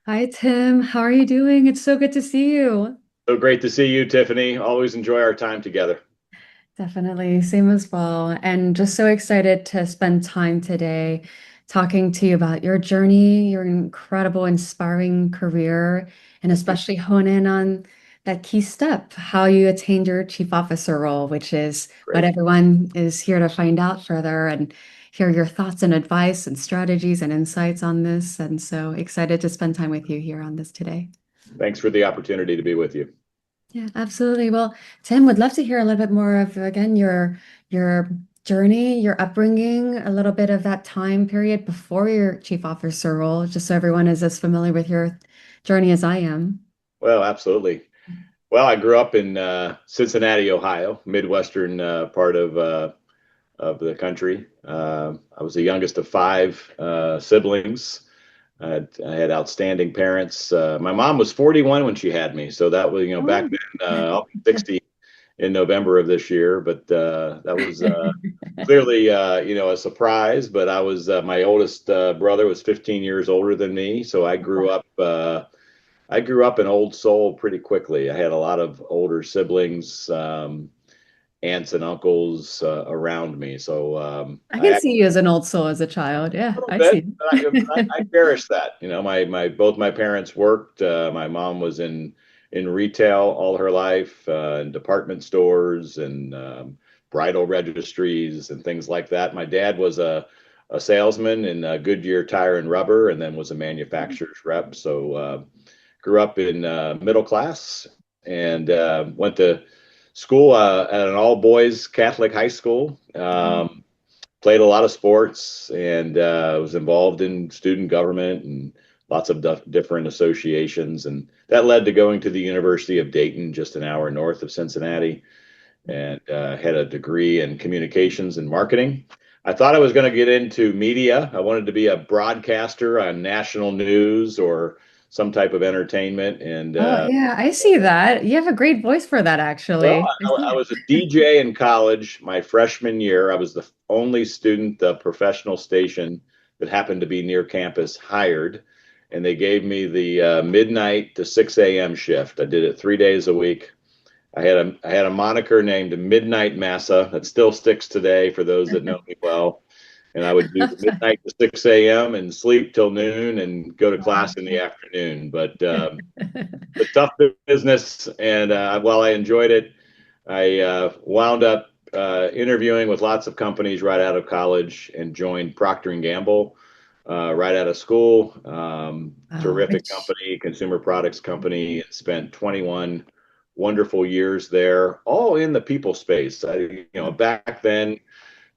Hi, Tim. How are you doing? It's so good to see you. So great to see you, Tiffany. Always enjoy our time together. Definitely, same as well. And just so excited to spend time today talking to you about your journey, your incredible, inspiring career, and Thank you. especially hone in on that key step, how you attained your chief officer role, which is what Great. everyone is here to find out further and hear your thoughts and advice and strategies and insights on this. And so excited to spend time with you here on this today. Thanks for the opportunity to be with you. Yeah, absolutely. Well, Tim, would love to hear a little bit more of, again, your journey, your upbringing, a little bit of that time period before your chief officer role, just so everyone is as familiar with your journey as I am. Well, absolutely. Well, I grew up in Cincinnati, Ohio, Midwestern part of the country. I was the youngest of five siblings. I had outstanding parents. My mom was 41 when she had me, so that was, back Oh. then, I'll be 60 in November of this year, but that was clearly, a surprise. But my oldest brother was 15 years older than me, so I grew up an old soul pretty quickly. I had a lot of older siblings, aunts and uncles around me, so I I can act see you as an old soul as a child. a Yeah, little I bit. see. But I cherish that. My both my parents worked. My mom was in retail all her life, in department stores and bridal registries and things like that. My dad was a salesman in Goodyear Tire and Rubber, and then was a manufacturer's rep. So grew up in middle class and went to school at an all boys Catholic high school. Played a lot of sports and was involved in student government and lots of different associations. And that led to going to the University of Dayton, just an hour north of Cincinnati, and had a degree in communications and marketing. I thought I was going to get into media. I wanted to be a broadcaster on national news or some type of entertainment. And Oh, yeah, I see that. You have a great voice for that, well, actually. I see I it. was a DJ in college my freshman year. I was the only student the professional station that happened to be near campus hired, and they gave me the midnight to 6 a.m. shift. I did it 3 days a week. I had a moniker named Midnight Massa that still sticks today for those that know me well. And I would do the midnight to 6 a.m. and sleep till noon and go to class in the afternoon. But the tough business, and while I enjoyed it, I wound up interviewing with lots of companies right out of college and joined Procter and Gamble right out of school. Wow, Terrific which company, consumer products company, and spent 21 wonderful years there, all in the people space. Back then,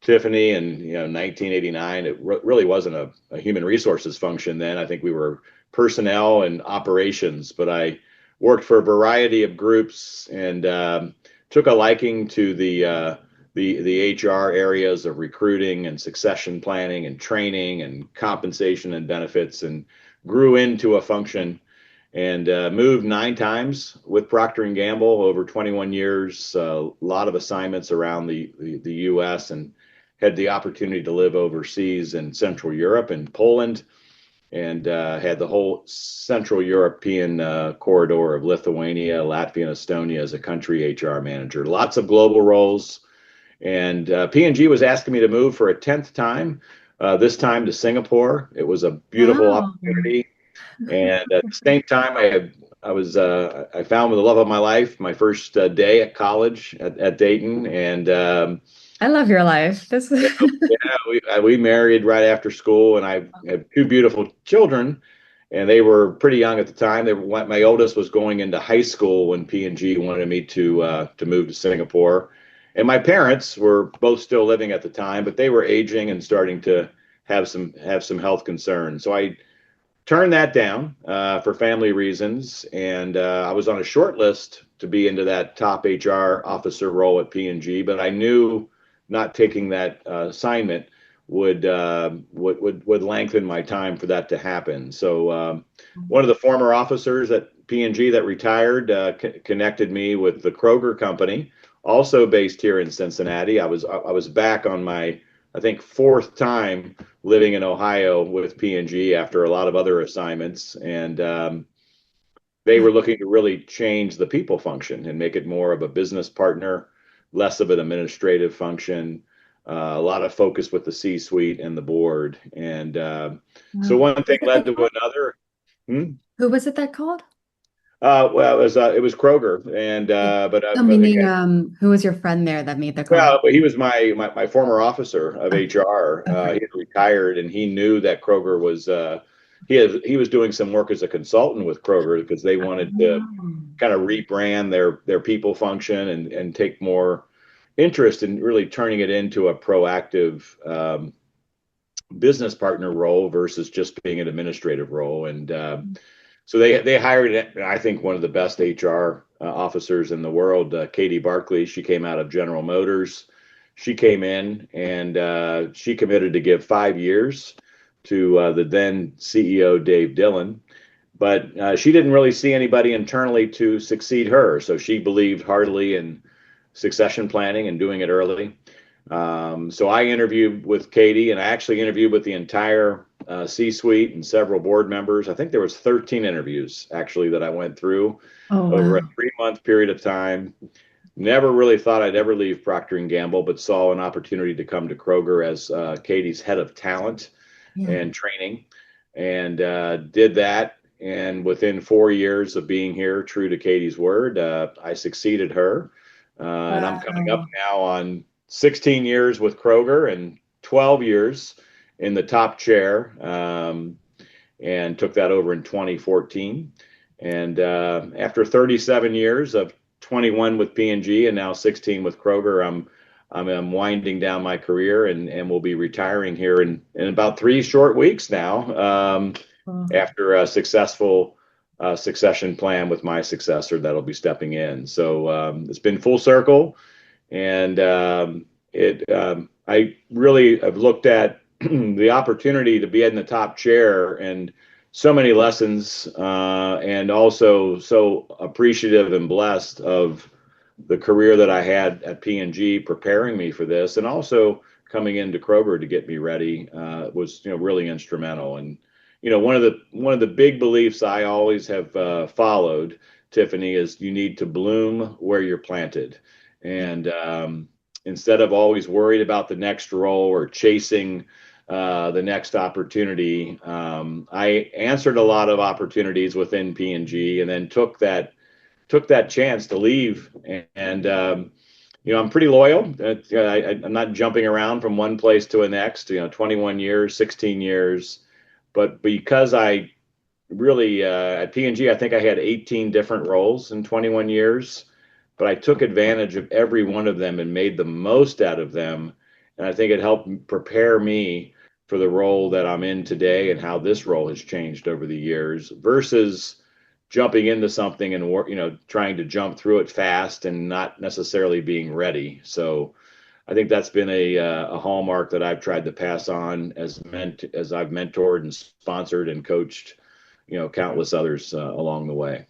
Tiffany, and 1989, it really wasn't a human resources function then. I think we were personnel and operations, but I worked for a variety of groups and took a liking to the HR areas of recruiting and succession planning and training and compensation and benefits, and grew into a function and moved 9 times with Procter and Gamble over 21 years. A lot of assignments around the U.S. and had the opportunity to live overseas in Central Europe and Poland, and had the whole Central European corridor of Lithuania, Latvia, and Estonia as a country HR manager. Lots of global roles. And P&G was asking me to move for a 10th time, this time to Singapore. It was a beautiful wow. opportunity. And at the same time, I found the love of my life my first day at college at Dayton, and I love your life. This yeah, yeah, we married right after school, and I have two beautiful children, and they were pretty young at the time. My oldest was going into high school when P&G wanted me to move to Singapore, and my parents were both still living at the time, but they were aging and starting to have some health concerns. So I turned that down for family reasons, and I was on a short list to be into that top HR officer role at P&G, but I knew not taking that assignment would lengthen my time for that to happen. So one of the former officers at P&G that retired connected me with the Kroger company, also based here in Cincinnati. I was back on my, I think, fourth time living in Ohio with P&G after a lot of other assignments, and they were looking to really change the people function and make it more of a business partner, less of an administrative function, a lot of focus with the C-suite and the board. And so Wow. one What thing was it led they to called? another. Hmm? Who was it that called? It was Kroger, and No, but meaning, again, who was your friend there that made the call? well, but he was my former officer of Okay. HR. Okay. He had retired, and he knew that Kroger was he was doing some work as a consultant with Kroger because they wanted to Oh, kind of rebrand their people function and take more interest in really turning it into a proactive business partner role versus just being an administrative role. And so they hired, I think, one of the best HR officers in the world, Katy Barclay. She came out of General Motors. She came in and she committed to give 5 years to the then CEO Dave Dillon, but she didn't really see anybody internally to succeed her. So she believed heartily in succession planning and doing it early. So I interviewed with Katy, and I actually interviewed with the entire C-suite and several board members. I think there was 13 interviews actually that I went through oh, over a wow. 3 month period of time. Never really thought I'd ever leave Procter and Gamble, but saw an opportunity to come to Kroger as Katy's head of talent Yeah. and training, and did that. And within 4 years of being here, true to Katy's word, I succeeded her. And I'm coming up Wow. now on 16 years with Kroger and 12 years in the top chair, and took that over in 2014. And after 37 years of 21 with P&G and now 16 with Kroger, I'm winding down my career and will be retiring here in about 3 short weeks now, Cool. after a successful succession plan with my successor that'll be stepping in. So it's been full circle, and it I really have looked at the opportunity to be in the top chair and so many lessons, and also so appreciative and blessed of the career that I had at P&G preparing me for this, and also coming into Kroger to get me ready, was really instrumental. And one of the big beliefs I always have followed, Tiffany, is you need to bloom where you're planted. And instead of always worried about the next role or chasing the next opportunity, I answered a lot of opportunities within P&G, and then took that chance to leave. And I'm pretty loyal. I'm not jumping around from one place to the next. 21 years, 16 years, but because I really at P&G, I think I had 18 different roles in 21 years, but I took advantage of every one of them and made the most out of them. And I think it helped prepare me for the role that I'm in today and how this role has changed over the years versus jumping into something and trying to jump through it fast and not necessarily being ready. So I think that's been a hallmark that I've tried to pass on as I've mentored and sponsored and coached, countless others along the way.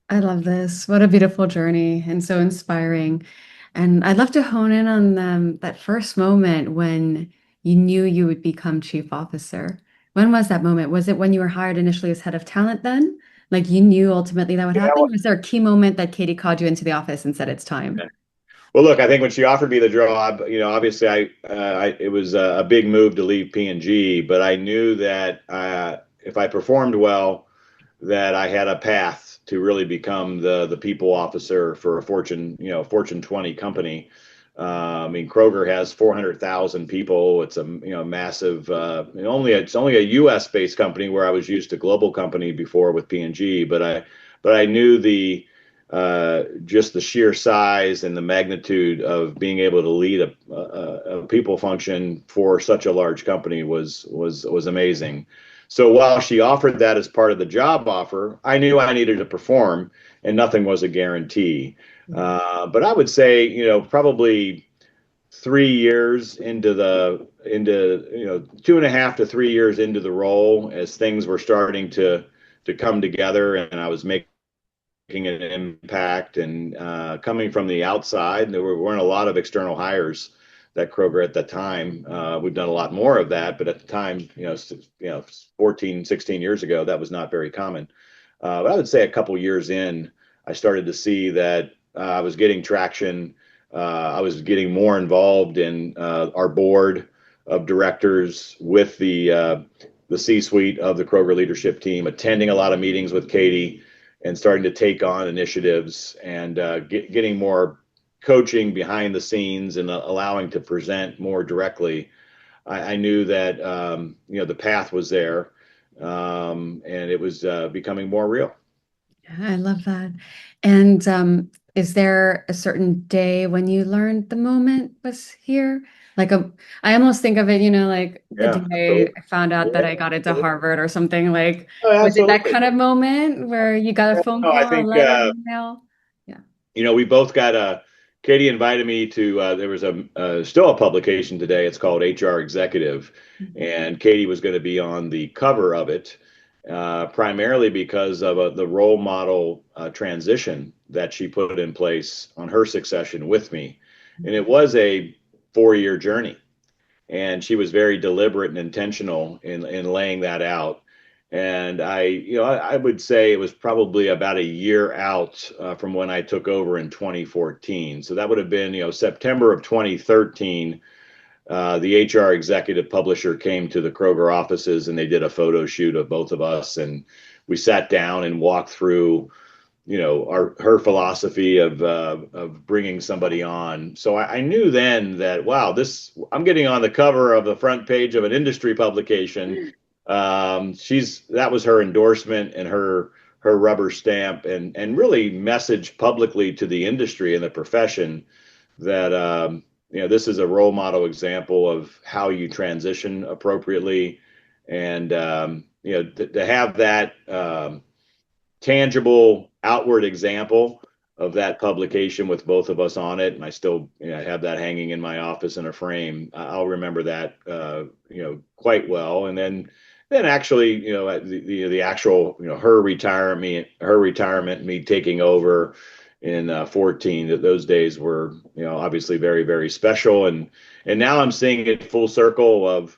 I love this. What a beautiful journey and so inspiring. And I'd love to hone in on that first moment when you knew you would become chief officer. When was that moment? Was it when you were hired initially as head of talent then? Like you knew ultimately that would Yeah. happen? Was there a key moment that Katie called you into the office and said it's time? Well, look, I think when she offered me the job, obviously it was a big move to leave P&G, but I knew that if I performed well, that I had a path to really become the people officer for a Fortune 20 company. I mean, Kroger has 400,000 people. It's a massive. It's only a U.S. based company where I was used to global company before with P&G, but I knew the just the sheer size and the magnitude of being able to lead a people function for such a large company was amazing. So while she offered that as part of the job offer, I knew I needed to perform, and nothing was a guarantee. But I would say, probably 3 years into 2.5 to 3 years into the role, as things were starting to come together, and I was making an impact, and coming from the outside, there weren't a lot of external hires that Kroger at the time. We've done a lot more of that, but at the time, 14, 16 years ago, that was not very common. But I would say a couple years in, I started to see that I was getting traction. I was getting more involved in our board of directors with the C-suite of the Kroger leadership team, attending a lot of meetings with Katy, and starting to take on initiatives and getting more coaching behind the scenes and allowing to present more directly. I knew that the path was there, and it was becoming more real. Yeah, I love that. And is there a certain day when you learned the moment was here? Like I almost think of it, like the Yeah, day absolutely. I found out that Yeah, I got into absolutely. Harvard or something. Like, Oh, was it that absolutely. kind of moment where you got a phone No, I call, a think letter, email? Yeah. we both got a. Katy invited me to. There was still a publication today. It's called HR Executive, Mhm. and Katy was going to be on the cover of it, primarily because of the role model transition that she put in place on her succession with me, and it was a 4-year journey, and she was very deliberate and intentional in laying that out. And I would say it was probably about a year out from when I took over in 2014. So that would have been, September of 2013. The HR executive publisher came to the Kroger offices and they did a photo shoot of both of us. And we sat down and walked through her philosophy of bringing somebody on. So I knew then that, wow, this I'm getting on the cover of the front page of an industry publication. That was her endorsement and her rubber stamp, and really message publicly to the industry and the profession that this is a role model example of how you transition appropriately, and to have that. Tangible outward example of that publication with both of us on it, and I still have that hanging in my office in a frame. I'll remember that quite well. And then actually the actual her retirement, me taking over in 14. Those days were obviously very, very special, and now I'm seeing it full circle of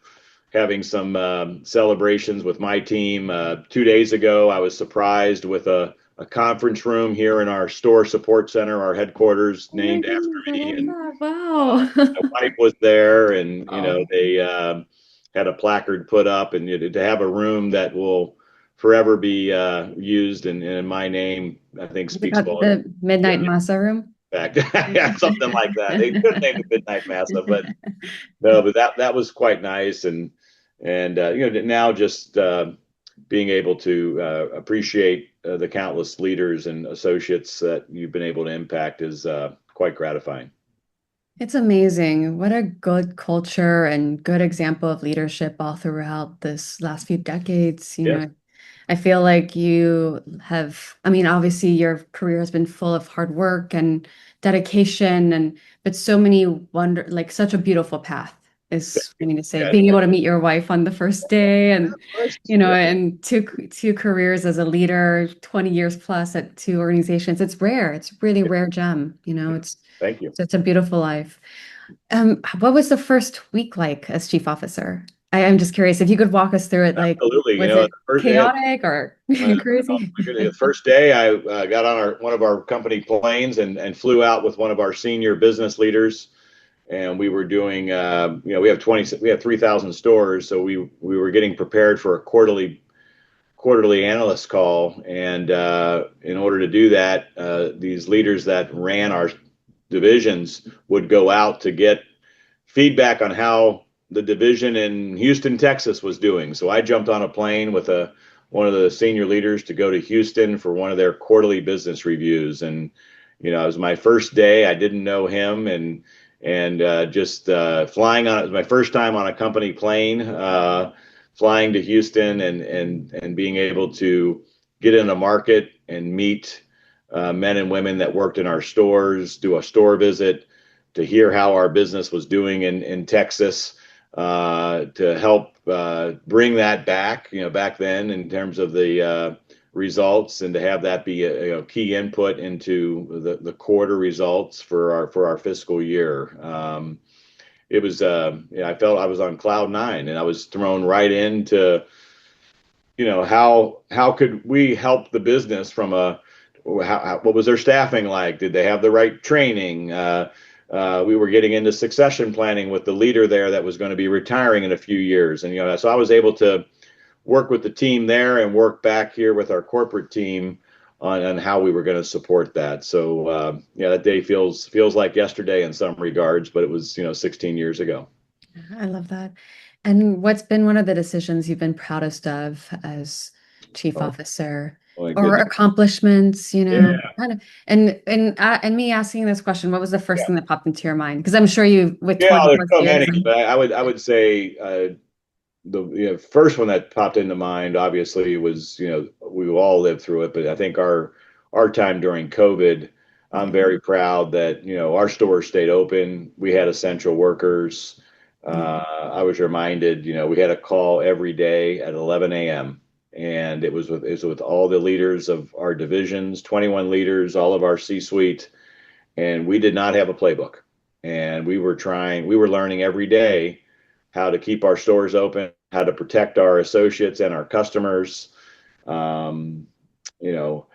having some celebrations with my team. 2 days ago, I was surprised with a conference room here in our store support center, our headquarters, Oh my named after goodness, I me. love And that. my Wow. wife was there, and Oh, they had a placard put up, and to have a room that will forever be used in my name, I think is it speaks called volumes. the Midnight Massa Room? Fact, yeah, something like that. They could name it Midnight Massa, but no, but that was quite nice, and now just being able to appreciate the countless leaders and associates that you've been able to impact is quite gratifying. It's amazing. What a good culture and good example of leadership all throughout this last few decades. Yes, I feel like you have, I mean, obviously your career has been full of hard work and dedication but so many like such a beautiful path is, I mean, to say, yeah, being able to meet your wife on the first day and, of course. Yeah, and two careers as a leader, 20 years plus at two organizations. It's rare. It's really rare gem. thank you. It's a beautiful life. What was the first week like as chief officer? I'm just curious if you could walk us through it. Like, Absolutely. was The it first day, chaotic or oh crazy? my goodness, the first day I got on one of our company planes and flew out with one of our senior business leaders, and we were doing we have 3,000 stores, so we were getting prepared for a quarterly analyst call. And in order to do that, these leaders that ran our divisions would go out to get feedback on how the division in Houston, Texas was doing. So I jumped on a plane with one of the senior leaders to go to Houston for one of their quarterly business reviews. And it was my first day. I didn't know him, and just flying on it was my first time on a company plane, flying to Houston, and being able to get in a market and meet men and women that worked in our stores, do a store visit, to hear how our business was doing in Texas, to help bring that back, back then in terms of the results, and to have that be a key input into the quarter results for our fiscal year. it was yeah, I felt I was on cloud nine, and I was thrown right into, how could we help the business from what was their staffing like? Did they have the right training? We were getting into succession planning with the leader there that was going to be retiring in a few years, and so I was able to work with the team there and work back here with our corporate team on how we were going to support that. So yeah, that day feels like yesterday in some regards, but it was 16 years ago. I love that. And what's been one of the decisions you've been proudest of as chief Oh officer my or goodness. accomplishments, Yeah. kind of, and me asking this question, what was the first thing that popped into your mind? Because I'm sure you, with Yeah, 20 there's plus so years. many, but I would say the first one that popped into mind obviously was, we all lived through it, but I think our time during COVID, I'm Yeah, very proud that our stores stayed open. We had essential workers. yeah, I was reminded, we had a call every day at 11 a.m. and it was with all the leaders of our divisions, 21 leaders, all of our C-suite, and we did not have a playbook. And we were learning every day how to keep our stores open, how to protect our associates and our customers, um, you know,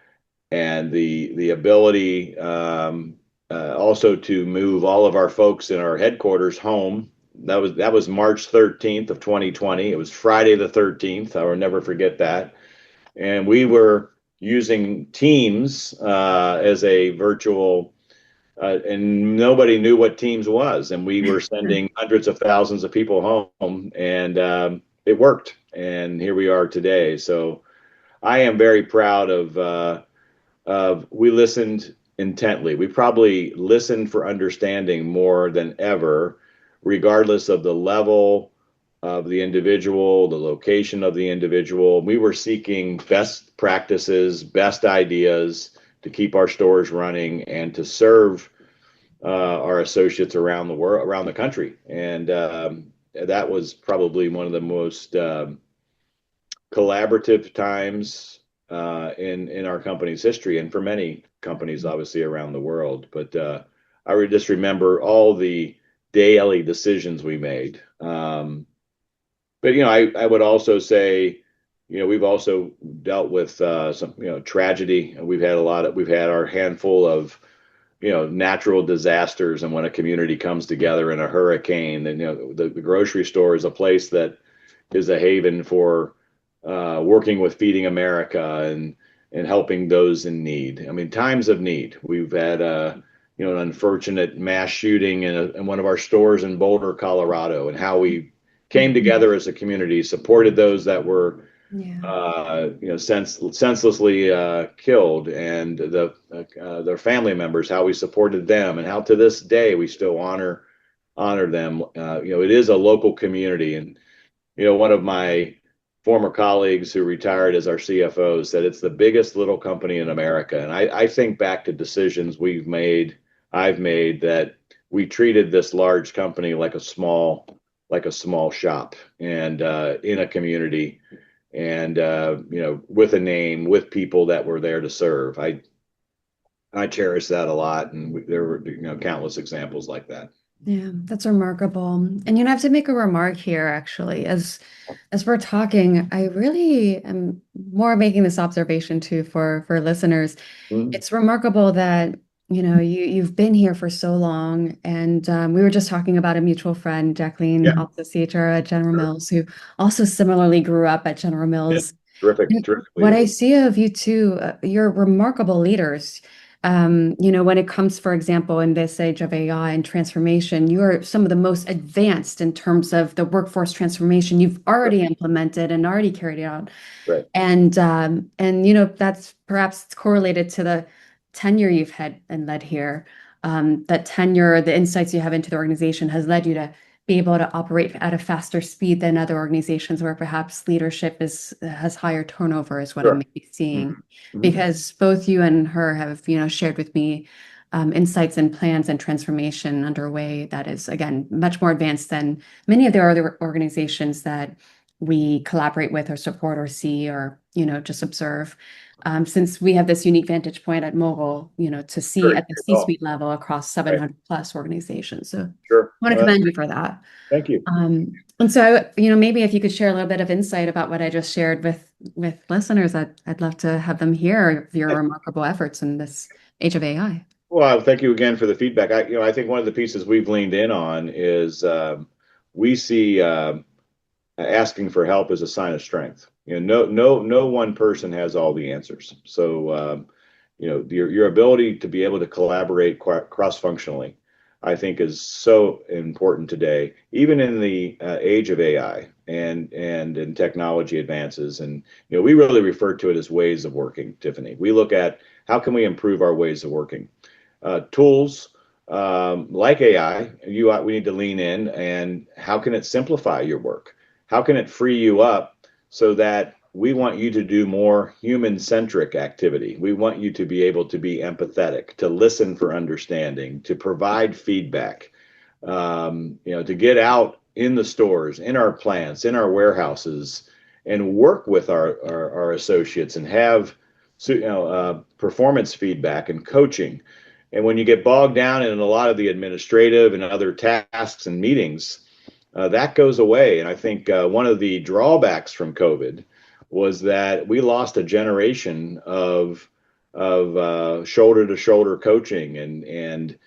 and the ability also to move all of our folks in our headquarters home. That was March 13th of 2020. It was Friday the 13th. I will never forget that. And we were using Teams as a virtual and nobody knew what Teams was, and we were sending hundreds of thousands of people home, and it worked. And here we are today. So I am very proud of we listened intently. We probably listened for understanding more than ever, regardless of the level of the individual, the location of the individual. We were seeking best practices, best ideas to keep our stores running and to serve our associates around the world, around the country, and that was probably one of the most collaborative times in our company's history, and for many companies, obviously around the world. But I would just remember all the daily decisions we made. But I would also say, we've also dealt with some tragedy. We've had our handful of natural disasters, and when a community comes together in a hurricane, then the grocery store is a place that is a haven for working with Feeding America and helping those in need. I mean, times of need. We've had an unfortunate mass shooting in one of our stores in Boulder, Colorado, and how we came together as a community, supported those that were yeah, senselessly killed, and their family members, how we supported them, and how to this day we still honor them. It is a local community, and one of my former colleagues who retired as our CFO said it's the biggest little company in America, and I think back to decisions I've made that we treated this large company like a small shop, and in a community, and with a name, with people that were there to serve. I cherish that a lot, and there were countless examples like that. yeah, that's remarkable. And I have to make a remark here, actually, as we're talking, I really am more making this observation too for listeners. Mm. It's remarkable that you've been here for so long, and we were just talking about a mutual friend, Jacqueline, Yeah, also CHR at General sure. Mills, who also similarly grew up at General Yeah, Mills. terrific, And terrific what leader. I see of you too, you're remarkable leaders. When it comes, for example, in this age of AI and transformation, you are some of the most advanced in terms of the workforce transformation you've Right, already implemented and already carried out. right, And that's perhaps correlated to the tenure you've had and led here. That tenure, the insights you have into the organization has led you to be able to operate at a faster speed than other organizations where perhaps leadership has higher turnover, is what I'm sure. maybe seeing. Hmm. Hmm. Because both you and her have, shared with me insights and plans and transformation underway that is, again, much more advanced than many of the other organizations that we collaborate with or support or see or, just observe. Since we have this unique vantage point at Mogul, to see Sure. at the Oh, C-suite level across right. 700 plus organizations. So I Sure. want to commend you for that. Thank you. And so, maybe if you could share a little bit of insight about what I just shared with listeners, I'd love to have them hear of your remarkable efforts in this age of AI. Well, thank you again for the feedback. I think one of the pieces we've leaned in on is we see asking for help as a sign of strength. No one person has all the answers. So, your ability to be able to collaborate cross-functionally, I think, is so important today, even in the age of AI and in technology advances. And we really refer to it as ways of working, Tiffany. We look at how can we improve our ways of working. Tools like AI, we need to lean in, and how can it simplify your work? How can it free you up so that we want you to do more human-centric activity? We want you to be able to be empathetic, to listen for understanding, to provide feedback, to get out in the stores, in our plants, in our warehouses, and work with our associates and have performance feedback and coaching. And when you get bogged down in a lot of the administrative and other tasks and meetings, that goes away. And I think one of the drawbacks from COVID was that we lost a generation of shoulder to shoulder coaching and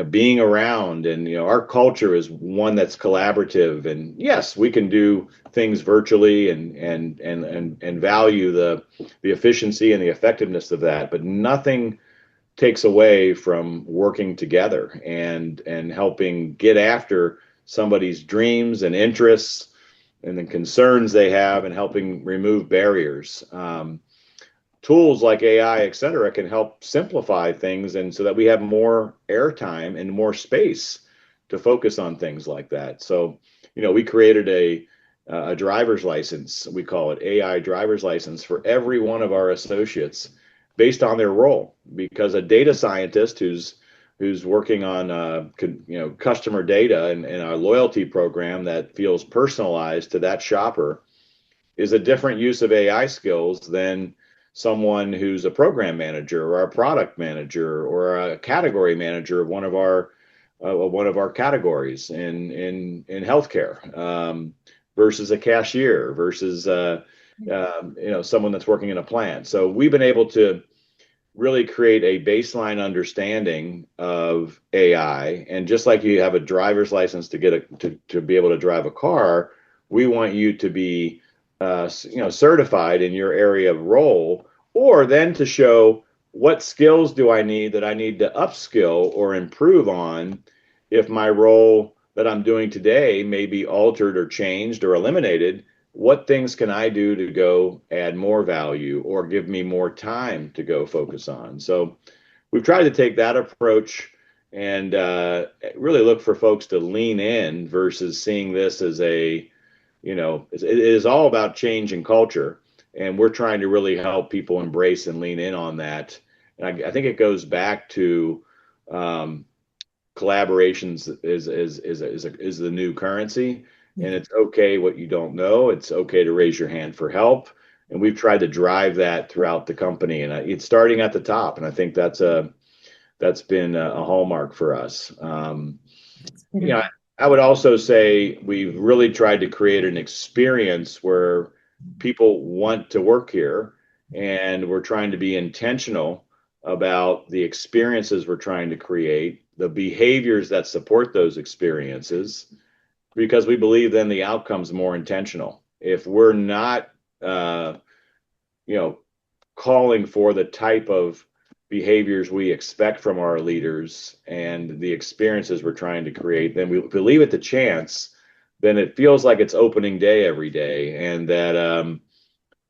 being around. And our culture is one that's collaborative. And yes, we can do things virtually and value the efficiency and the effectiveness of that, but nothing takes away from working together and helping get after somebody's dreams and interests and the concerns they have and helping remove barriers. Tools like AI, et cetera, can help simplify things and so that we have more airtime and more space to focus on things like that. So, we created a driver's license. We call it AI driver's license for every one of our associates based on their role, because a data scientist who's working on customer data and a loyalty program that feels personalized to that shopper is a different use of AI skills than someone who's a program manager or a product manager or a category manager of one of our categories in healthcare, versus a cashier versus someone that's working in a plant. So we've been able to really create a baseline understanding of AI. And just like you have a driver's license to to be able to drive a car, we want you to be certified in your area of role, or then to show what skills do I need that I need to upskill or improve on if my role that I'm doing today may be altered or changed or eliminated. What things can I do to go add more value or give me more time to go focus on? So we've tried to take that approach and really look for folks to lean in versus seeing this as it is all about change and culture. And we're trying to really help people embrace and lean in on that. And I think it goes back to collaborations is the new currency. And it's okay what you don't know. It's okay to raise your hand for help. And we've tried to drive that throughout the company, and it's starting at the top. And I think that's been a hallmark for us. I would also say we've really tried to create an experience where people want to work here, and we're trying to be intentional about the experiences we're trying to create, the behaviors that support those experiences, because we believe then the outcome's more intentional. If we're not, calling for the type of behaviors we expect from our leaders and the experiences we're trying to create, then we leave it to chance, then it feels like it's opening day every day. And that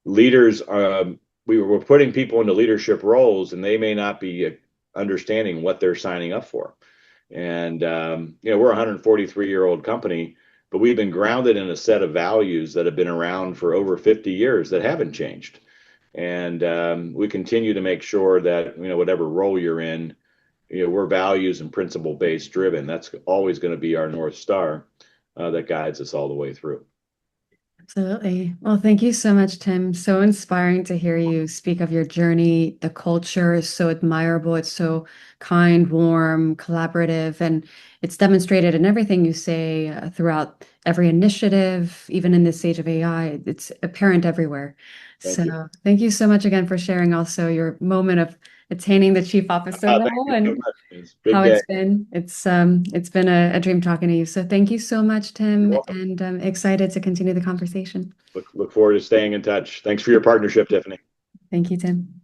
leaders, we're putting people into leadership roles and they may not be understanding what they're signing up for. And, we're a 143-year-old company, but we've been grounded in a set of values that have been around for over 50 years that haven't changed. And we continue to make sure that, whatever role you're in, we're values and principle based driven. That's always going to be our North Star that guides us all the way through. Absolutely. Well, thank you so much, Tim. So inspiring to hear you speak of your journey. The culture is so admirable. It's so kind, warm, collaborative, and it's demonstrated in everything you say throughout every initiative, even in this age of AI. It's apparent everywhere. Thank you. So thank you so much again for sharing also your moment of attaining the chief officer Thank role you so and much. It's a how big day. it's been. It's been a dream talking to you. So thank you so much, You're Tim, welcome. and I'm excited to continue the conversation. Look forward to staying in touch. Thanks for your partnership, Tiffany. Thank you, Tim.